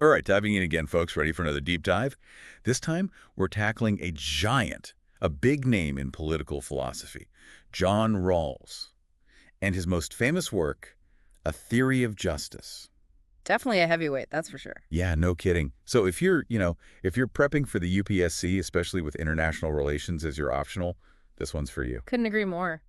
All right, diving in again, folks. Ready for another deep dive? This time, we're tackling a giant, a big name in political philosophy, John Rawls, and his most famous work, A Theory of Justice. Definitely a heavyweight, that's for sure. Yeah, no kidding. So if you're prepping for the UPSC, especially with international relations as your optional, this one's for you. Couldn't agree more.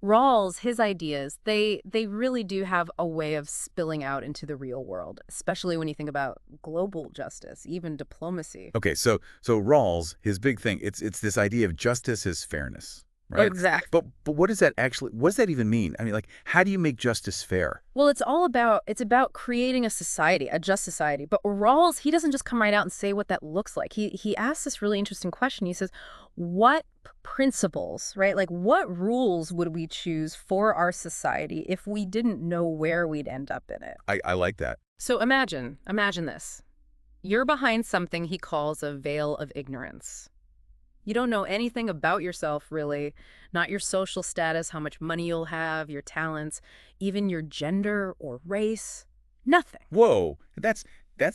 Rawls, his ideas, they really do have a way of spilling out into the real world, especially when you think about global justice, even diplomacy. Okay, so Rawls, his big thing, it's this idea of justice as fairness, right? Exactly. But what does that even mean? I mean, like, how do you make justice fair? Well, it's about creating a society, a just society. But Rawls, he doesn't just come right out and say what that looks like. He asks this really interesting question. He says, what principles, right? Like what rules would we choose for our society if we didn't know where we'd end up in it? I like that. So imagine this. You're behind something he calls a veil of ignorance. You don't know anything about yourself, really, not your social status, how much money you'll have, your talents, even your gender or race. Nothing. Whoa, that's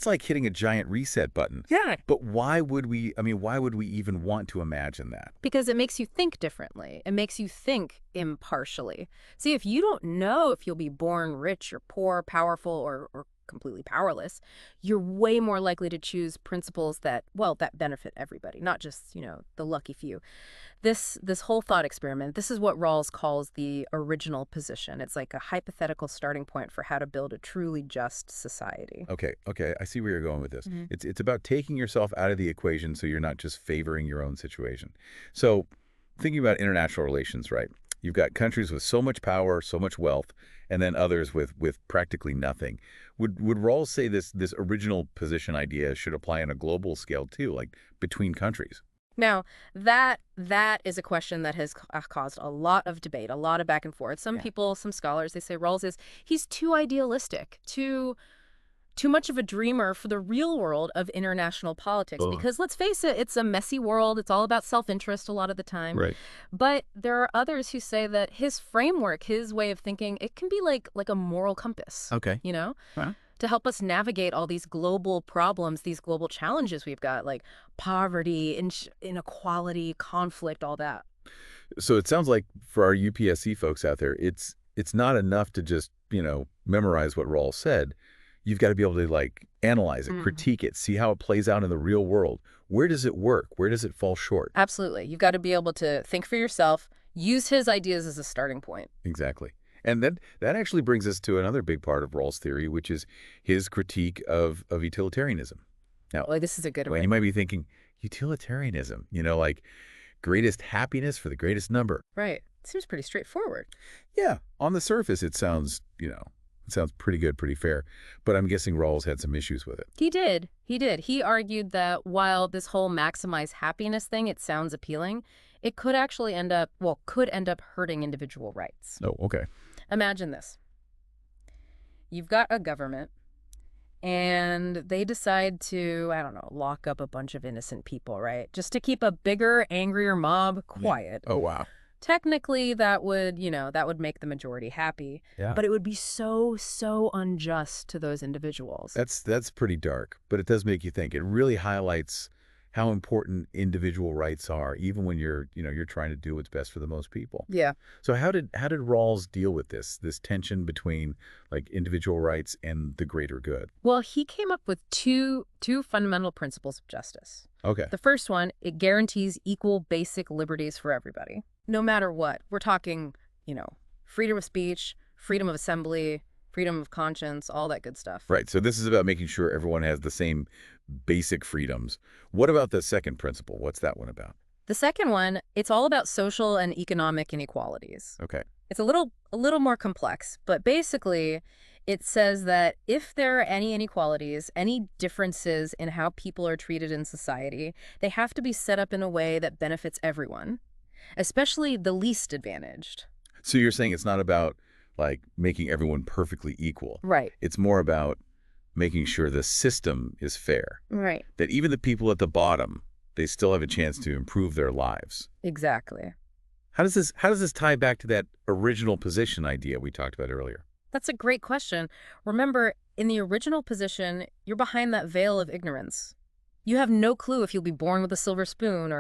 like hitting a giant reset button. Yeah. But why would we even want to imagine that? Because it makes you think differently. It makes you think impartially. See, if you don't know if you'll be born rich or poor, powerful or completely powerless, you're way more likely to choose principles that, well, that benefit everybody, not just, the lucky few. This whole thought experiment, this is what Rawls calls the original position. It's like a hypothetical starting point for how to build a truly just society. Okay, I see where you're going with this. hmm It's about taking yourself out of the equation so you're not just favoring your own situation. So, thinking about international relations, right? You've got countries with so much power, so much wealth, and then others with practically nothing. Would Rawls say this original position idea should apply on a global scale too, like between countries? Now, that is a question that has caused a lot of debate, a lot of back and forth. Some Yeah. people, some scholars, they say he's too idealistic, too much of a dreamer for the real world of international politics. Ugh. Because let's face it, it's a messy world. It's all about self-interest a lot of the time. Right. But there are others who say that his framework, his way of thinking, it can be like a moral compass, Okay. you know? Huh? To help us navigate all these global problems, these global challenges we've got, like poverty, inequality, conflict, all that. So it sounds like for our UPSC folks out there, it's not enough to just, memorize what Rawls said. You've got to be able to like analyze it, Mhm. critique it, see how it plays out in the real world. Where does it work? Where does it fall short? Absolutely. You've got to be able to think for yourself, use his ideas as a starting point. Exactly. And that actually brings us to another big part of Rawls' theory, which is his critique of utilitarianism. Now, Like, this is a good well, you one. might be thinking, utilitarianism, like greatest happiness for the greatest number. Right. Seems pretty straightforward. Yeah, on the surface, it sounds pretty good, pretty fair. But I'm guessing Rawls had some issues with it. He did. He did. He argued that while this whole maximize happiness thing, it sounds appealing, it could actually could end up hurting individual rights. Oh, okay. Imagine this. You've got a government and they decide to, I don't know, lock up a bunch of innocent people, right? Just to keep a bigger, angrier mob quiet. Oh, wow. Technically, that would make the majority happy, Yeah. but it would be so, so unjust to those individuals. That's pretty dark, but it does make you think. It really highlights how important individual rights are, even when you're trying to do what's best for the most people. Yeah. So how did Rawls deal with this tension between like individual rights and the greater good? Well, he came up with two fundamental principles of justice. Okay. The first one, it guarantees equal basic liberties for everybody, no matter what. We're talking, freedom of speech, freedom of assembly, freedom of conscience, all that good stuff. Right. So this is about making sure everyone has the same basic freedoms. What about the second principle? What's that one about? The second one, it's all about social and economic inequalities. Okay. It's a little more complex, but basically it says that if there are any inequalities, any differences in how people are treated in society, they have to be set up in a way that benefits everyone, especially the least advantaged. So you're saying it's not about like making everyone perfectly equal. Right. It's more about making sure the system is fair, Right. that even the people at the bottom, they still have a chance to improve their lives. Exactly. How does this tie back to that original position idea we talked about earlier? That's a great question. Remember, In the original position, you're behind that veil of ignorance. You have no clue if you'll be born with a silver spoon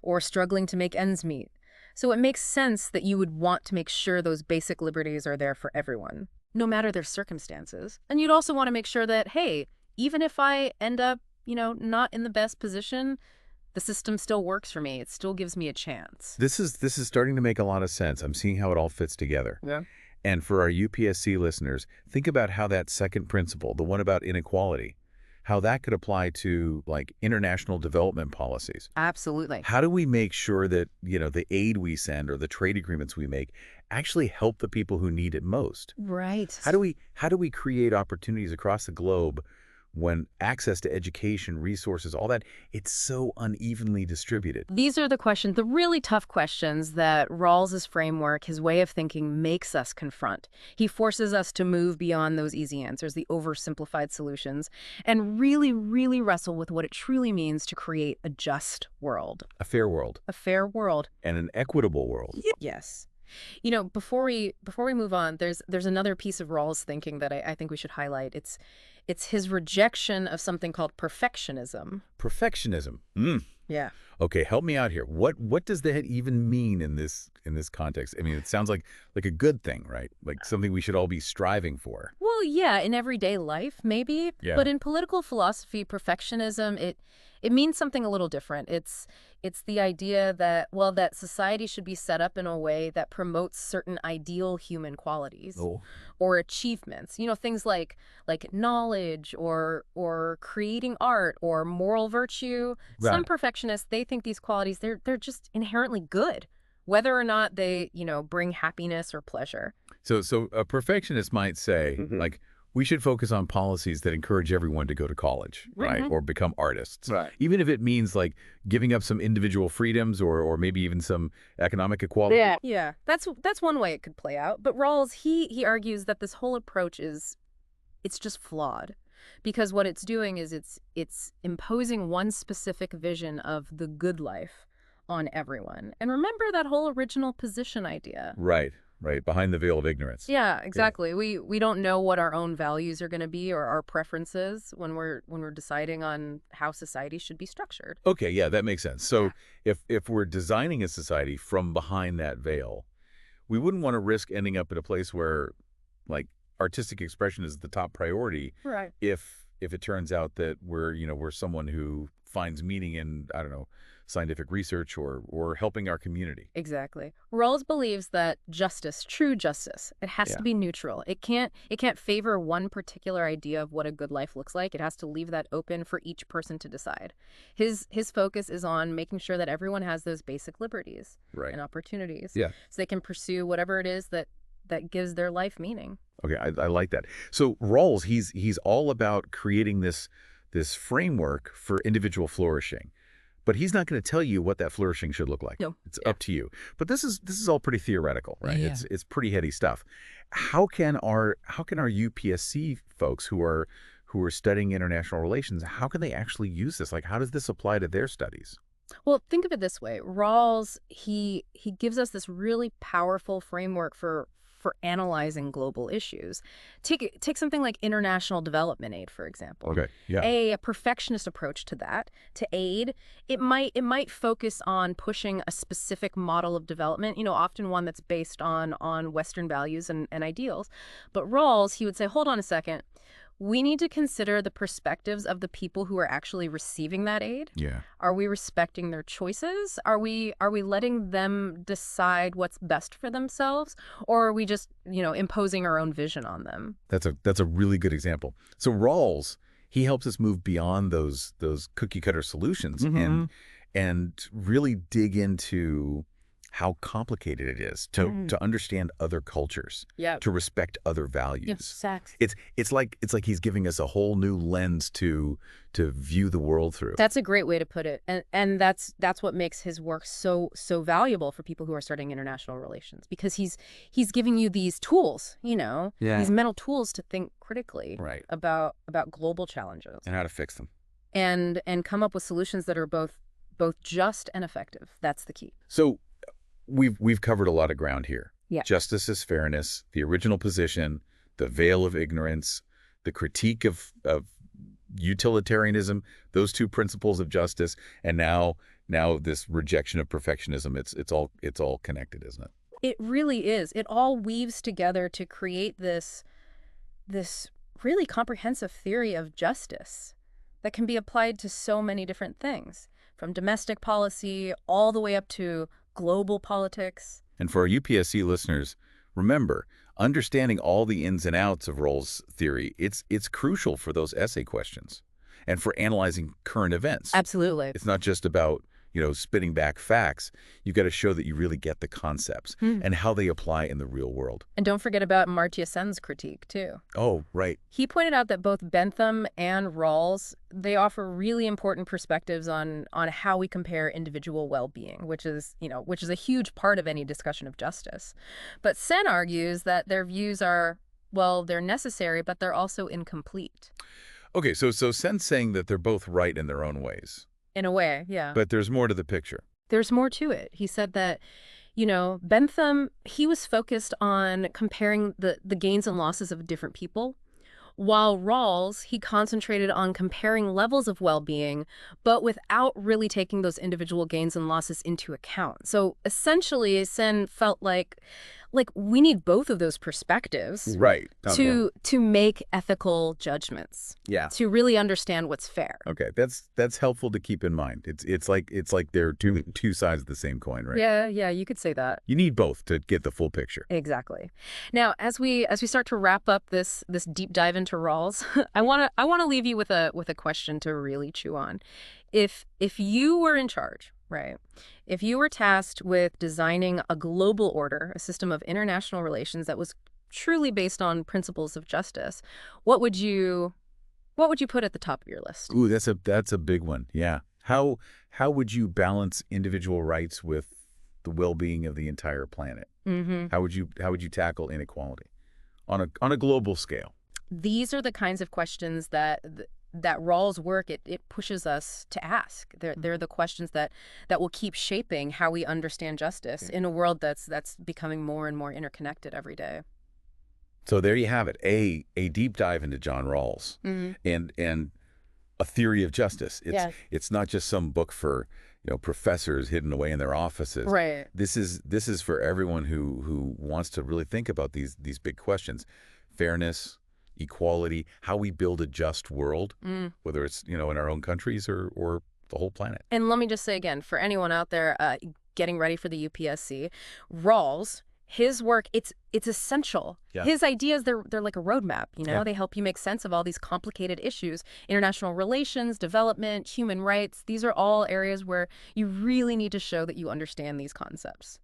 or struggling to make ends meet. So it makes sense that you would want to make sure those basic liberties are there for everyone, no matter their circumstances. And you'd also want to make sure that, hey, even if I end up, not in the best position, the system still works for me. It still gives me a chance. This is starting to make a lot of sense. I'm seeing how it all fits together. Yeah. And for our UPSC listeners, think about how that second principle, the one about inequality, how that could apply to like international development policies. Absolutely. How do we make sure that, the aid we send or the trade agreements we make actually help the people who need it most? Right. How do we create opportunities across the globe when access to education, resources, all that, it's so unevenly distributed? These are the questions, the really tough questions that Rawls's framework, his way of thinking, makes us confront. He forces us to move beyond those easy answers, the oversimplified solutions, and really, really wrestle with what it truly means to create a just world. A fair world. A fair world. And an equitable world. Yes. Before we move on, there's another piece of Rawls' thinking that I think we should highlight. It's his rejection of something called perfectionism. Perfectionism. Yeah. Okay, help me out here. What does that even mean in this context? I mean, it sounds like a good thing, right? Like something we should all be striving for. Well, yeah, in everyday life, maybe. Yeah. But in political philosophy, perfectionism, it means something a little different. It's the idea that, that society should be set up in a way that promotes certain ideal human qualities or achievements. Things like knowledge or creating art or moral virtue. Right. Some perfectionists, they think these qualities, they're just inherently good, whether or not they, bring happiness or pleasure. So a perfectionist might say, like, we should focus on policies that encourage everyone to go to college, right? Or become artists. Right. Even if it means like giving up some individual freedoms or maybe even some economic equality. Yeah, that's one way it could play out. But Rawls, he argues that this whole approach it's just flawed. Because what it's doing is it's imposing one specific vision of the good life on everyone. And remember that whole original position idea. Right. Behind the veil of ignorance. Yeah, exactly. Yeah. We don't know what our own values are going to be or our preferences when we're deciding on how society should be structured. Okay, yeah, that makes sense. So if we're designing a society from behind that veil, we wouldn't want to risk ending up in a place where like artistic expression is the top priority. Right. If it turns out that we're someone who finds meaning in, I don't know, scientific research or helping our community. Exactly. Rawls believes that justice, true justice, it has to be neutral. It can't favor one particular idea of what a good life looks like. It has to leave that open for each person to decide. His focus is on making sure that everyone has those basic liberties and opportunities. Yeah. So they can pursue whatever it is that gives their life meaning. Okay, I like that. So Rawls, he's all about creating this framework for individual flourishing. But he's not going to tell you what that flourishing should look like. No. It's up to you. But this is all pretty theoretical, right? Yeah. It's pretty heady stuff. How can our UPSC folks who are studying international relations, how can they actually use this? Like, how does this apply to their studies? Well, think of it this way. Rawls, he gives us this really powerful framework for analyzing global issues. Take something like international development aid, for example. Okay, yeah. A perfectionist approach to that, to aid, it might focus on pushing a specific model of development, often one that's based on Western values and ideals. But Rawls, he would say, hold on a second. We need to consider the perspectives of the people who are actually receiving that aid. Yeah. Are we respecting their choices? Are we letting them decide what's best for themselves? Or are we just, imposing our own vision on them? That's a really good example. So Rawls, he helps us move beyond those cookie cutter solutions and really dig into how complicated it is to understand other cultures, to respect other values. It's like he's giving us a whole new lens to view the world through. That's a great way to put it, and that's what makes his work so valuable for people who are starting international relations, because he's giving you these tools, these mental tools to think critically about global challenges and how to fix them, and come up with solutions that are both just and effective. That's the key. So we've covered a lot of ground here. Yeah. Justice is fairness, the original position, the veil of ignorance, the critique of utilitarianism, those two principles of justice, and now this rejection of perfectionism. It's all connected, isn't it? It really is. It all weaves together to create this really comprehensive theory of justice that can be applied to so many different things, from domestic policy all the way up to global politics. And for our UPSC listeners, remember, understanding all the ins and outs of Rawls' theory, it's crucial for those essay questions and for analyzing current events. Absolutely. It's not just about, spitting back facts. You've got to show that you really get the concepts and how they apply in the real world. And don't forget about Amartya Sen's critique, too. Oh, right. He pointed out that both Bentham and Rawls, they offer really important perspectives on how we compare individual well-being, which is a huge part of any discussion of justice. But Sen argues that their views are, well, they're necessary, but they're also incomplete. Okay, so Sen's saying that they're both right in their own ways. In a way, yeah. But there's more to the picture. There's more to it. He said that, Bentham, he was focused on comparing the gains and losses of different people, while Rawls, he concentrated on comparing levels of well-being, but without really taking those individual gains and losses into account. So essentially, Sen felt like we need both of those perspectives Right. to make ethical judgments. Yeah. To really understand what's fair. Okay, that's helpful to keep in mind. It's like they're two sides of the same coin, right? Yeah, you could say that. You need both to get the full picture. Exactly. Now, as we start to wrap up this deep dive into Rawls, I want to leave you with a question to really chew on. If you were in charge, right? If you were tasked with designing a global order, a system of international relations that was truly based on principles of justice, what would you put at the top of your list? Ooh, that's a big one. Yeah. How would you balance individual rights with the well-being of the entire planet? Mm-hmm. How would you tackle inequality on a global scale? These are the kinds of questions that Rawls' work it pushes us to ask. They're the questions that will keep shaping how we understand justice in a world that's becoming more and more interconnected every day. So there you have it, a deep dive into John Rawls and a theory of justice. It's not just some book for professors hidden away in their offices. Right. This is for everyone who wants to really think about these big questions: fairness, equality, how we build a just world, whether it's in our own countries or the whole planet. And let me just say again, for anyone out there getting ready for the UPSC, Rawls, his work, it's essential. Yeah. His ideas, they're like a roadmap, Yeah. They help you make sense of all these complicated issues: international relations, development, human rights. These are all areas where you really need to show that you understand these concepts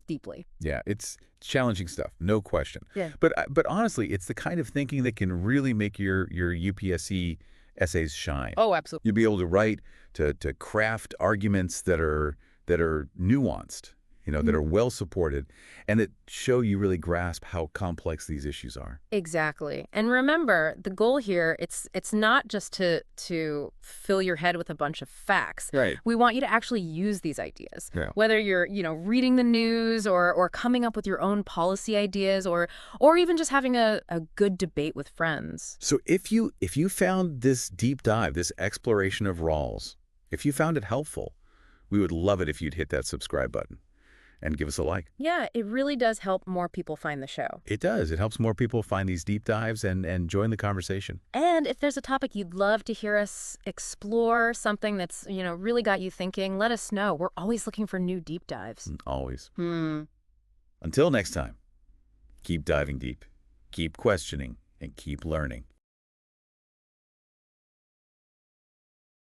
deeply. Yeah, it's challenging stuff, no question. Yeah. But honestly, it's the kind of thinking that can really make your UPSC essays shine. Oh, absolutely. You'll be able to write, to craft arguments that are nuanced, that are well supported, and that show you really grasp how complex these issues are. Exactly. And remember, the goal here, it's not just to fill your head with a bunch of facts. Right. We want you to actually use these ideas. Yeah. Whether you're, reading the news or coming up with your own policy ideas or even just having a good debate with friends. So if you found this deep dive, this exploration of Rawls, if you found it helpful, we would love it if you'd hit that subscribe button and give us a like. Yeah, it really does help more people find the show. It does. It helps more people find these deep dives and join the conversation. And if there's a topic you'd love to hear us explore, something that's, really got you thinking, let us know. We're always looking for new deep dives. Always. Until next time, keep diving deep, keep questioning, and keep learning.